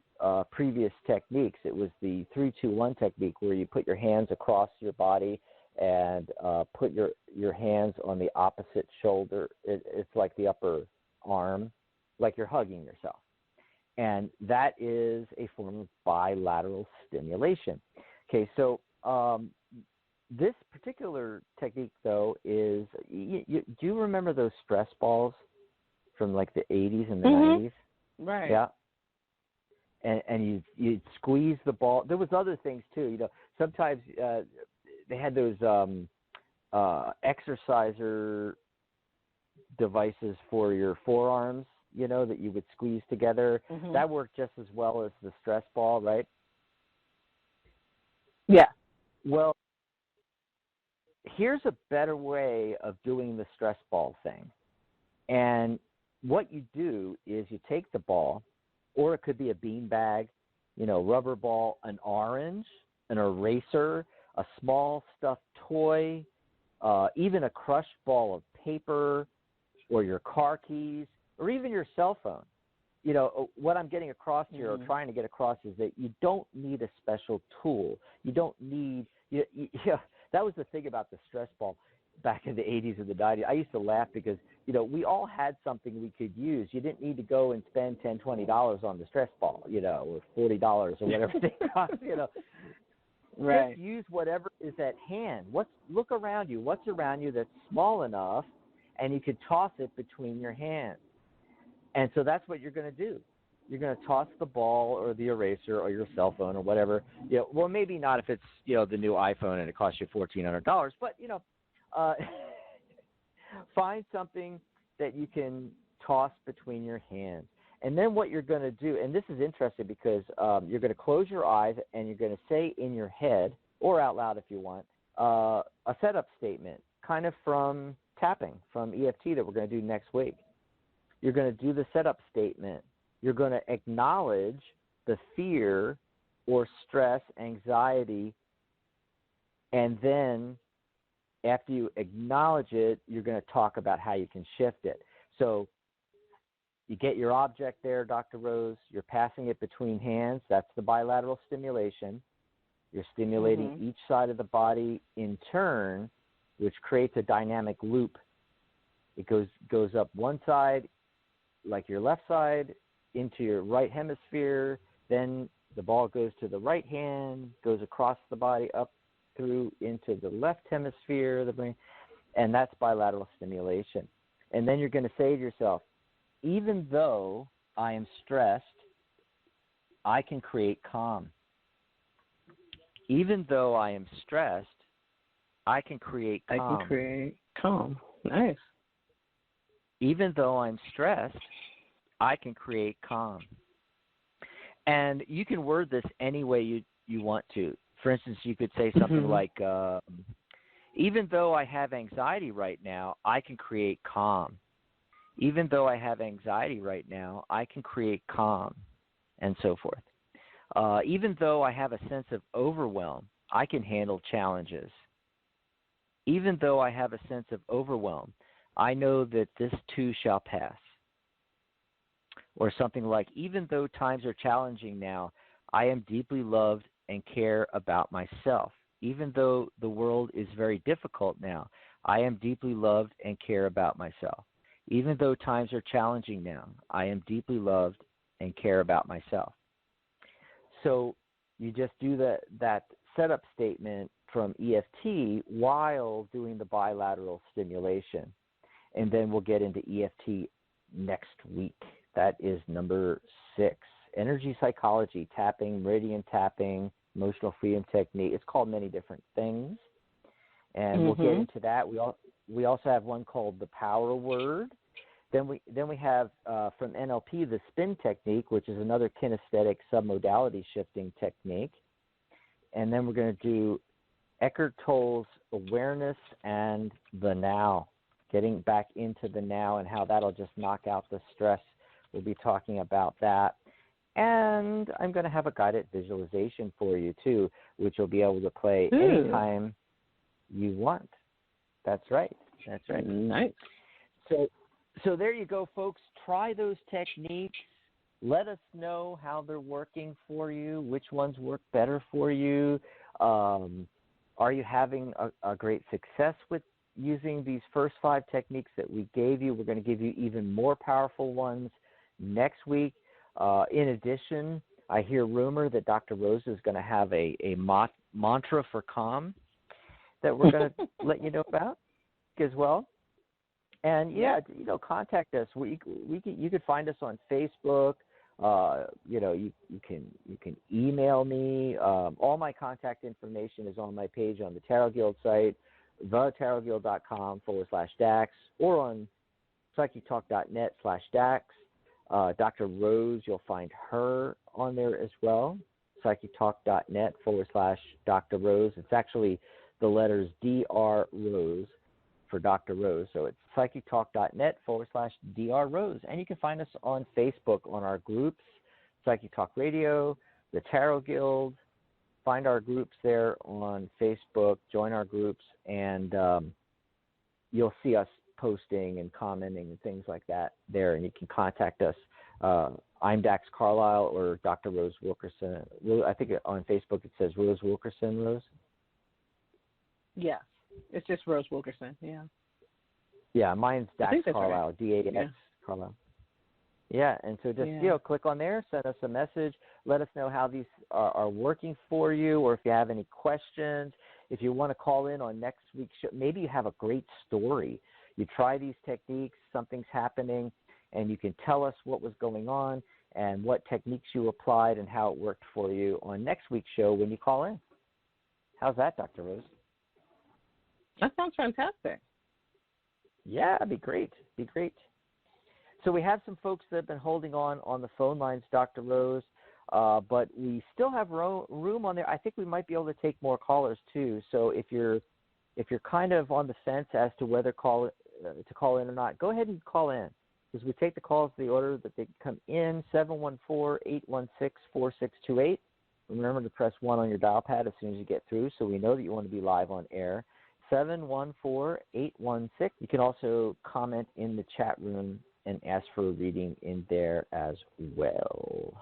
previous techniques. It was the 3-2-1 technique where you put your hands across your body and put your hands on the opposite shoulder. It's like the upper arm, like you're hugging yourself. And that is a form of bilateral stimulation. Okay, so this particular technique, though, is, do you remember those stress balls from like the 80s and the 90s? Right. Yeah. And you'd squeeze the ball. There was other things, too. Sometimes they had those exerciser devices for your forearms, that you would squeeze together. That worked just as well as the stress ball, right? Yeah. Well, here's a better way of doing the stress ball thing. And what you do is you take the ball, or it could be a beanbag, rubber ball, an orange, an eraser, a small stuffed toy, even a crushed ball of paper, or your car keys, or even your cell phone. What I'm getting across here, or trying to get across, is that you don't need a special tool. You don't need that was the thing about the stress ball back in the 80s and the 90s. I used to laugh because, we all had something we could use. You didn't need to go and spend $10, $20 on the stress ball, or $40 or whatever they cost, Right. Just use whatever is at hand. Look around you. What's around you that's small enough, and you could toss it between your hands. And so that's what you're going to do. You're going to toss the ball or the eraser or your cell phone or whatever. Well, maybe not if it's, the new iPhone and it costs you $1,400, but, find something that you can toss between your hands. And then what you're going to do, and this is interesting because you're going to close your eyes and you're going to say in your head, or out loud if you want, a setup statement, kind of from tapping, from EFT that we're going to do next week. You're going to do the setup statement. You're going to acknowledge the fear or stress, anxiety, and then after you acknowledge it, you're going to talk about how you can shift it. So you get your object there, Dr. Rose. You're passing it between hands. That's the bilateral stimulation. You're stimulating each side of the body in turn, which creates a dynamic loop. It goes up one side, like your left side, into your right hemisphere. Then the ball goes to the right hand, goes across the body, up through into the left hemisphere of the brain, and that's bilateral stimulation. And then you're going to say to yourself, even though I am stressed, I can create calm. Even though I am stressed, I can create calm. I can create calm. Nice. Even though I'm stressed, I can create calm. And you can word this any way you want to. For instance, you could say something like, even though I have anxiety right now, I can create calm. Even though I have anxiety right now, I can create calm, and so forth. Even though I have a sense of overwhelm, I can handle challenges. Even though I have a sense of overwhelm, I know that this too shall pass. or something like, even though times are challenging now, I am deeply loved and care about myself. Even though the world is very difficult now, I am deeply loved and care about myself. Even though times are challenging now, I am deeply loved and care about myself. So you just do that setup statement from EFT while doing the bilateral stimulation. And then we'll get into EFT next week. That is number 6. Energy psychology, tapping, meridian tapping, emotional freedom technique. It's called many different things. And we'll get into that. We also have one called the power word. Then we have from NLP the spin technique, which is another kinesthetic submodality shifting technique. And then we're going to do Eckhart Tolle's awareness and the now, getting back into the now and how that'll just knock out the stress. We'll be talking about that. And I'm going to have a guided visualization for you, too, which you'll be able to play anytime you want. That's right. That's right. Nice. So there you go, folks. Try those techniques. Let us know how they're working for you, which ones work better for you. Are you having a great success with using these first 5 techniques that we gave you? We're going to give you even more powerful ones next week. In addition, I hear rumor that Dr. Rose is going to have a mantra for calm that we're going to let you know about as well. And contact us. You can find us on Facebook. You can email me. All my contact information is on my page on the Tarot Guild site, thetarotguild.com/Dax, or on psychictalk.net/Dax. Dr. Rose, you'll find her on there as well, psychictalk.net/Dr. Rose. It's actually the letters DR Rose for Dr. Rose. So it's psychictalk.net/Dr. Rose. And you can find us on Facebook on our groups, Psychic Talk Radio, the Tarot Guild. Find our groups there on Facebook, join our groups, and you'll see us posting and commenting and things like that there. And you can contact us. I'm Dax Carlisle or Dr. Rose Wilkerson. I think on Facebook it says Rose Wilkerson, Rose. Yeah. It's just Rose Wilkerson, yeah. Yeah, mine's Dax Carlisle, right. DAX Carlisle. Yeah, and so just, click on there, send us a message, let us know how these are working for you, or if you have any questions. If you want to call in on next week's show, maybe you have a great story. You try these techniques, something's happening, and you can tell us what was going on and what techniques you applied and how it worked for you on next week's show when you call in. How's that, Dr. Rose? That sounds fantastic. Yeah, it'd be great. So we have some folks that have been holding on the phone lines, Dr. Rose, but we still have room on there. I think we might be able to take more callers too. So if you're kind of on the fence as to whether to call in or not, go ahead and call in, because we take the calls the order that they come in, 714-816-4628. Remember to press 1 on your dial pad as soon as you get through, so we know that you want to be live on air. 714-816. You can also comment in the chat room and ask for a reading in there as well.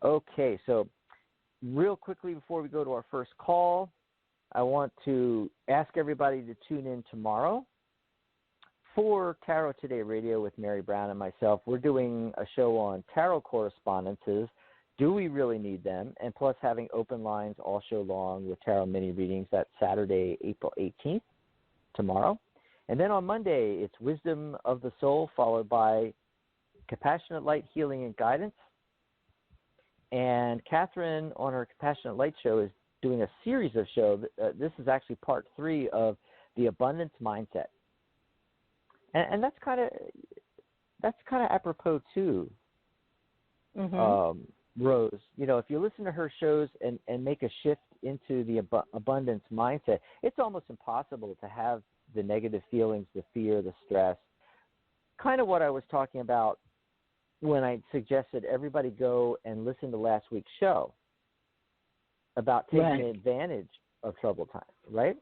Okay, so real quickly before we go to our first call, I want to ask everybody to tune in tomorrow for Tarot Today Radio with Mary Brown and myself. We're doing a show on tarot correspondences. Do we really need them? And plus having open lines all show long with tarot mini readings. That's Saturday, April 18th, tomorrow. And then on Monday, it's Wisdom of the Soul, followed by Compassionate Light, Healing, and Guidance. And Catherine, on her Compassionate Light show, is doing a series of shows. This is actually part 3 of the Abundance Mindset. And that's kind of apropos too. Rose, if you listen to her shows and make a shift into the abundance mindset, it's almost impossible to have the negative feelings, the fear, the stress. Kind of what I was talking about when I suggested everybody go and listen to last week's show about taking advantage of troubled times, right?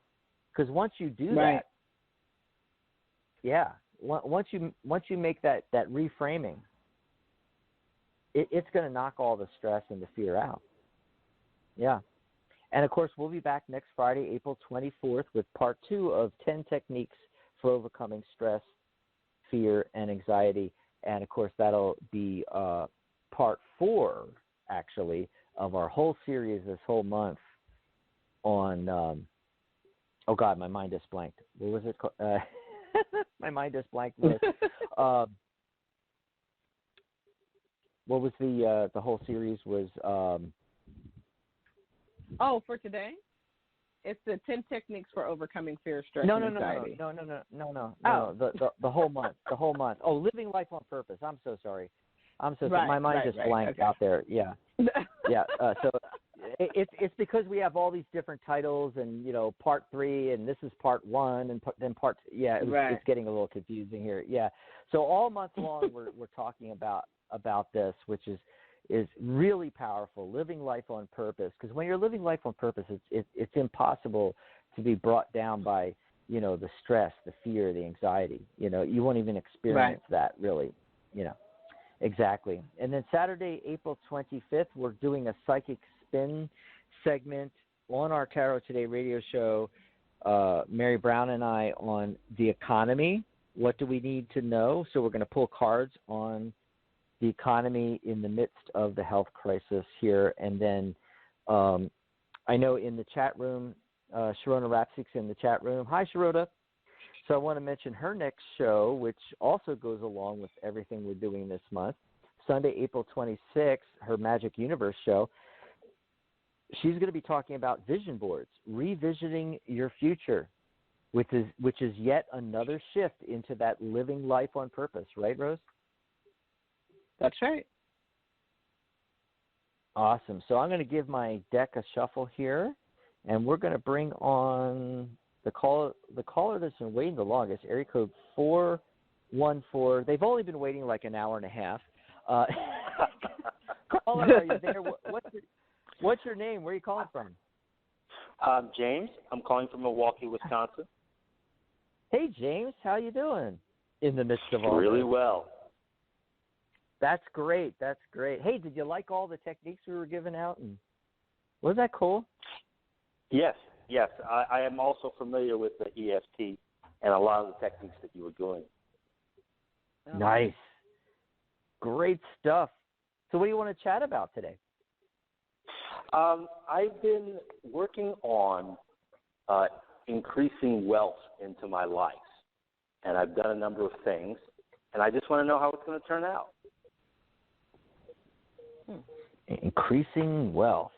Because once you do that, once you make that reframing, it's going to knock all the stress and the fear out. Yeah. And, of course, we'll be back next Friday, April 24th, with part 2 of 10 techniques for overcoming stress, fear, and anxiety. And, of course, that'll be part 4, actually, of our whole series this whole month on oh, God, my mind just blanked. What was it called? My mind just blanked. What was the whole series was for today? It's the 10 techniques for overcoming fear, stress, and anxiety. No. The whole month. The whole month. Oh, living life on purpose. I'm so sorry. My mind just blanked out there. Yeah. Yeah. So it's because we have all these different titles, and part 3, and this is part 1, and then part. Yeah, it's getting a little confusing here. Yeah. So all month long we're talking about this, which is really powerful. Living life on purpose, because when you're living life on purpose, it's impossible to be brought down by the stress, the fear, the anxiety. You won't even experience that really. Exactly. And then Saturday, April 25th, we're doing a psychic spin segment on our Tarot Today radio show. Mary Brown and I on the economy. What do we need to know? So we're going to pull cards on the economy in the midst of the health crisis here. And then I know in the chat room, Sharona Rapsik's in the chat room. Hi, Sharona. So I want to mention her next show, which also goes along with everything we're doing this month. Sunday, April 26th, her Magic Universe show. She's going to be talking about vision boards, revisiting your future, which is yet another shift into that living life on purpose. Right, Rose? That's right. Awesome. So I'm going to give my deck a shuffle here, and we're going to bring on the caller that's been waiting the longest, area code 414. They've only been waiting like an hour and a half. Caller, are you there? What's your name? Where are you calling from? James. I'm calling from Milwaukee, Wisconsin. Hey, James. How you doing in the midst of all Really this? well. That's great. That's great. Hey, did you like all the techniques we were giving out? And was that cool? Yes. I am also familiar with the EFT and a lot of the techniques that you were doing. Nice. Great stuff. So what do you want to chat about today? I've been working on increasing wealth into my life, and I've done a number of things, and I just want to know how it's going to turn out. Increasing wealth.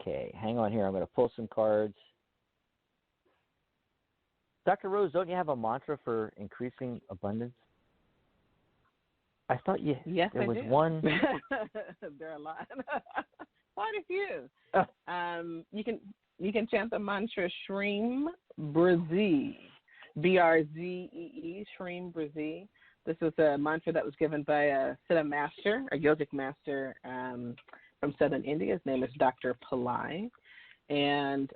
Okay, hang on here. I'm going to pull some cards. Dr. Rose, don't you have a mantra for increasing abundance? I thought there was one. There are a lot. Quite a few. You can chant the mantra Shreem Brzee, Brzee, Shreem Brzee. This was a mantra that was given by a Siddha master, a yogic master from southern India. His name is Dr. Pillai. And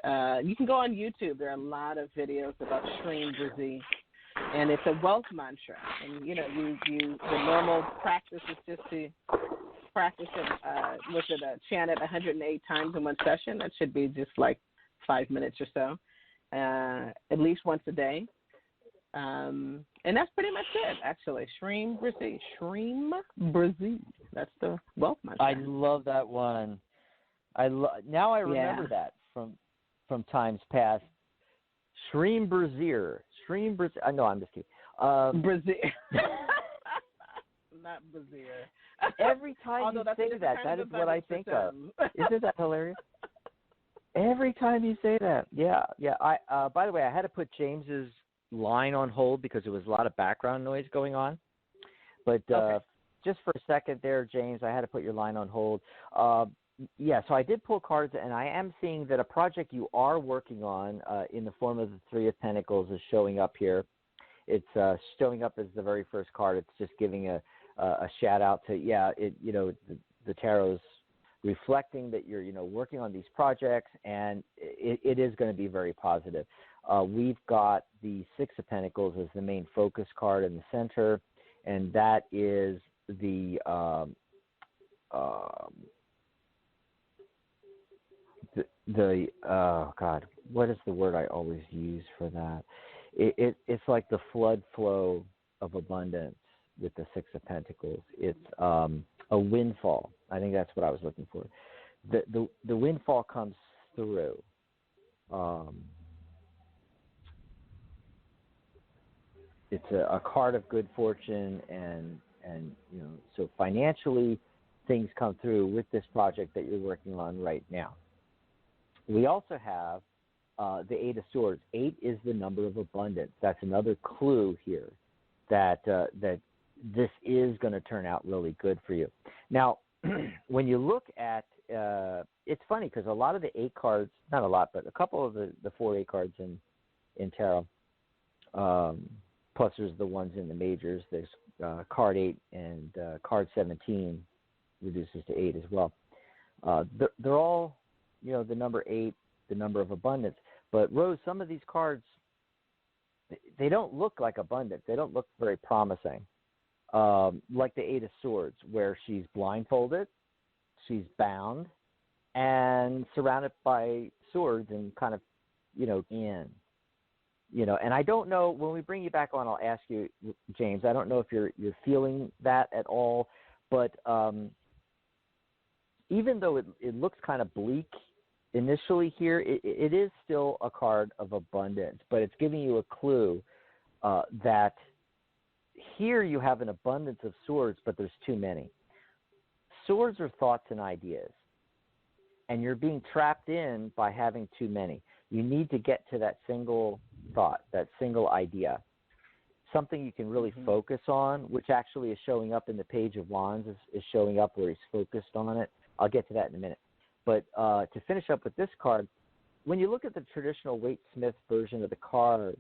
you can go on YouTube. There are a lot of videos about Shreem Brzee. And it's a wealth mantra. And, the normal practice is just to practice it, chant it 108 times in one session. That should be just like 5 minutes or so, at least once a day. And that's pretty much it, actually. Shreem Brzee. That's the wealth mantra. I love that one. Now I remember that from times past. Shreem Brzee. No, I'm just kidding. Brzee. Not Brazier. Every time you say that is what I think of. Isn't that hilarious? Every time you say that. Yeah. By the way, I had to put James's line on hold because there was a lot of background noise going on. But just for a second there, James, I had to put your line on hold. So I did pull cards, and I am seeing that a project you are working on in the form of the Three of Pentacles is showing up here. It's showing up as the very first card. It's just giving a shout out to the tarot's reflecting that you're working on these projects, and it is going to be very positive. We've got the Six of Pentacles as the main focus card in the center, and that is the oh God, what is the word I always use for that? It's like the flood flow of abundance with the Six of Pentacles. It's a windfall. I think that's what I was looking for. The windfall comes through. It's a card of good fortune, and so financially things come through with this project that you're working on right now. We also have the Eight of Swords. 8 is the number of abundance. That's another clue here that this is going to turn out really good for you. Now, when you look at, it's funny because a lot of the 8 cards, not a lot, but a couple of the 4 8 cards in tarot, plus there's the ones in the majors. There's card 8 and card 17 reduces to 8 as well. They're all, the number 8, the number of abundance. But Rose, some of these cards, they don't look like abundance. They don't look very promising. Like the Eight of Swords, where she's blindfolded, she's bound, and surrounded by swords and kind of, in. And I don't know, when we bring you back on, I'll ask you, James, I don't know if you're feeling that at all, but even though it looks kind of bleak initially here, it is still a card of abundance, but it's giving you a clue that here you have an abundance of swords, but there's too many. Swords are thoughts and ideas, and you're being trapped in by having too many. You need to get to that single thought, that single idea, something you can really focus on, which actually is showing up in the Page of Wands, is showing up where he's focused on it. I'll get to that in a minute. But to finish up with this card, when you look at the traditional Waite-Smith version of the card,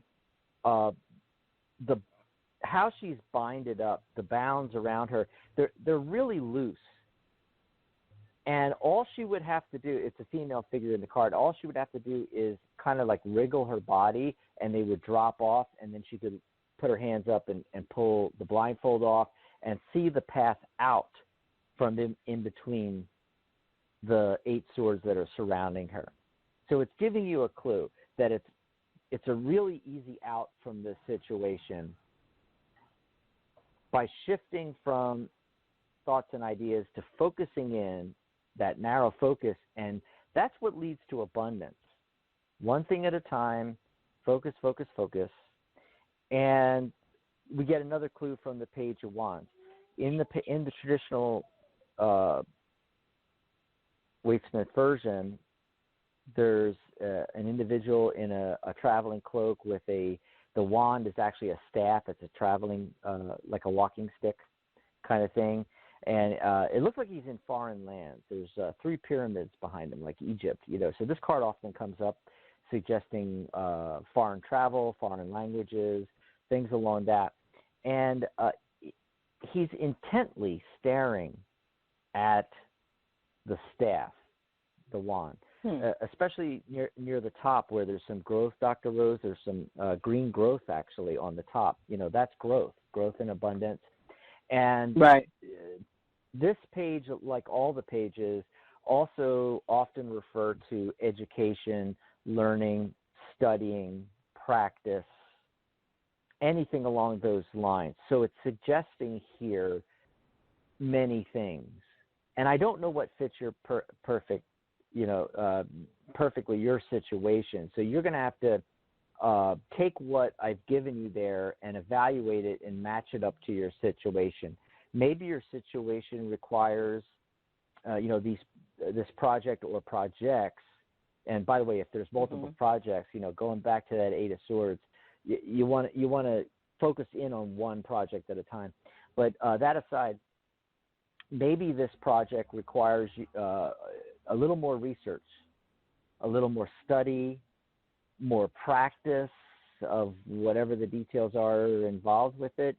how she's binded up, the bounds around her, they're really loose. And all she would have to do, it's a female figure in the card, all she would have to do is kind of like wriggle her body, and they would drop off, and then she could put her hands up and pull the blindfold off and see the path out from in between the 8 swords that are surrounding her. So it's giving you a clue that it's a really easy out from this situation by shifting from thoughts and ideas to focusing in, that narrow focus, and that's what leads to abundance. One thing at a time, focus, focus, focus. And we get another clue from the Page of Wands. In the traditional Waite-Smith version, there's an individual in a traveling cloak with the wand is actually a staff. It's a traveling, like a walking stick kind of thing. And it looks like he's in foreign lands. There's 3 pyramids behind him, like Egypt, So this card often comes up suggesting foreign travel, foreign languages, things along that. And he's intently staring at the staff, the wand, especially near the top where there's some growth, Dr. Rose. There's some green growth actually on the top. That's growth and abundance. And right. This page, like all the pages, also often refer to education, learning, studying, practice, anything along those lines. So it's suggesting here many things. And I don't know what fits your perfectly your situation. So you're going to have to take what I've given you there and evaluate it and match it up to your situation. Maybe your situation requires, this project or projects. And by the way, if there's multiple projects, going back to that Eight of Swords, you want to focus in on one project at a time. But that aside, maybe this project requires a little more research, a little more study, more practice of whatever the details are involved with it,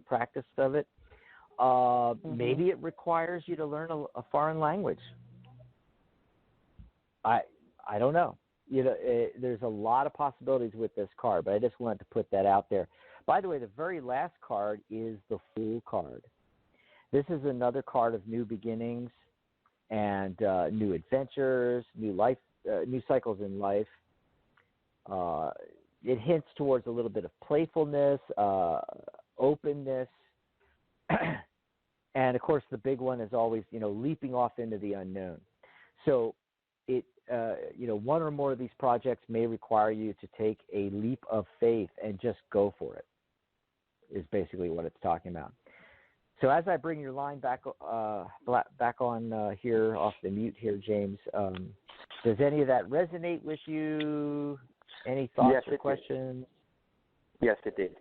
practice of it. Maybe it requires you to learn a foreign language. I don't know. There's a lot of possibilities with this card, but I just wanted to put that out there. By the way, the very last card is the Fool card. This is another card of new beginnings and new adventures, new cycles in life. It hints towards a little bit of playfulness, openness, and of course the big one is always, leaping off into the unknown. So it, one or more of these projects may require you to take a leap of faith and just go for it, is basically what it's talking about. So as I bring your line back on here off the mute here, James, does any of that resonate with you? Any thoughts or questions? Yes, it did.